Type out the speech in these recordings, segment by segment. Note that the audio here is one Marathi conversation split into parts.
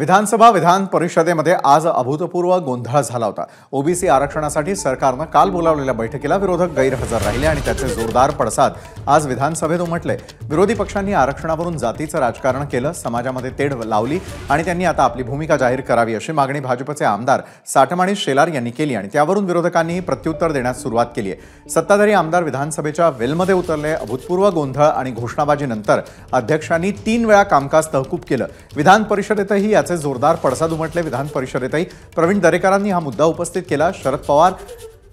विधानसभा विधान परिषदेमध्ये आज अभूतपूर्व गोंधळ झाला होता। ओबीसी आरक्षणासाठी सरकारने काल बोलावलेल्या बैठकीला विरोधक गैरहजर राहिले आणि त्याचे जोरदार पडसाद आज विधानसभेत उमटले। विरोधी पक्षांनी आरक्षणावरून जातीचं राजकारण केलं, समाजामध्ये तेढ लावली आणि त्यांनी आता आपली भूमिका जाहीर करावी अशी मागणी भाजपचे आमदार साठमाणी शेलार यांनी केली आणि त्यावरून विरोधकांनी प्रत्युत्तर देण्यास सुरुवात केली आहे। सत्ताधारी आमदार विधानसभेच्या वेलमध्ये उतरले। अभूतपूर्व गोंधळ आणि घोषणाबाजीनंतर अध्यक्षांनी 3 वेळा कामकाज तहकूब केलं। विधान परिषदेतही याचे जोरदार पडसाद उमटले। विधान परिषदेतही प्रवीण दरेकरांनी हा मुद्दा उपस्थित केला। शरद पवार,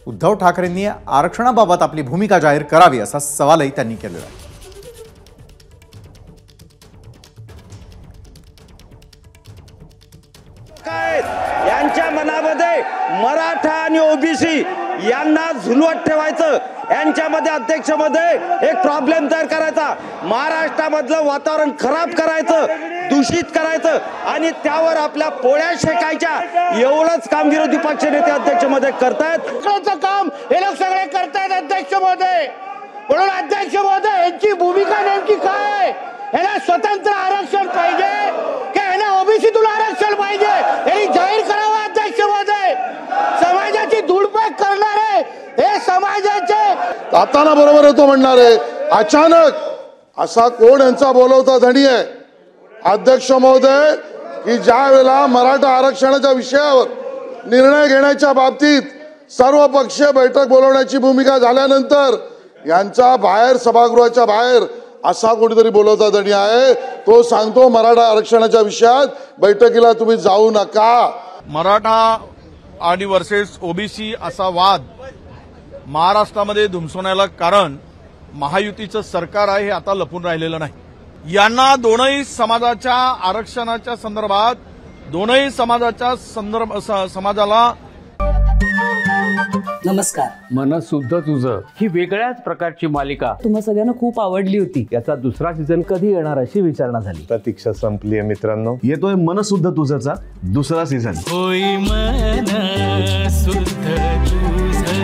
उद्धव ठाकरेंनी आरक्षणाबाबत आपली भूमिका जाहीर करावी असा सवालही त्यांनी केला। यांच्या मनामध्ये मराठा आणि ओबीसी यांना झुलवत ठेवायचं, यांच्यामध्ये अध्यक्षमध्ये एक प्रॉब्लेम तयार करायचा, महाराष्ट्रामधलं वातावरण खराब करायचं, दूषित करायचं आणि त्यावर आपल्या पोळ्या शेकायच्या, एवढंच काम विरोधी पक्ष नेते अध्यक्षमध्ये करतायत। काम हे लोक सगळे करतायत अध्यक्षमध्ये। म्हणून अध्यक्षमध्ये यांची भूमिका नेमकी काय? याला स्वतंत्र आरक्षण पाहिजे की याला ओबीसीतून आरक्षण पाहिजे? यांनी जाहीर करावं अध्यक्षमध्ये। समाजाची धूळफेक करणारे हे समाजाचे ताताना बरोबर होतो म्हणणारे अचानक असा कोण यांचा बोलवता धनी आहे अध्यक्ष महोदय की ज्या वेळेला मराठा आरक्षणाच्या विषयावर निर्णय घेण्याच्या बाबतीत सर्व पक्षीय बैठक बोलवण्याची भूमिका झाल्यानंतर यांचा बाहेर सभागृहाच्या बाहेर असा कोणीतरी बोलवता धनी आहे, तो सांगतो मराठा आरक्षणाच्या विषयात बैठकीला तुम्ही जाऊ नका। मराठा आणि वर्सेस ओबीसी असा वाद महाराष्ट्रामध्ये धुमसवण्याला कारण महायुतीचं सरकार आहे हे आता लपून राहिलेलं नाही। यांना दोनही समाजाच्या आरक्षणाच्या संदर्भात दोनही समाजाला नमस्कार, मन शुद्ध तुझं ही वेगळ्याच प्रकारची मालिका तुम्हा सगळ्यांना खूप आवडली होती। याचा दुसरा सीझन कधी येणार अशी विचारणा झाली। प्रतीक्षा संपली आहे मित्रांनो, येतोय मन शुद्ध तुझंचा दुसरा सीझन। होय मन शुद्ध तुझं।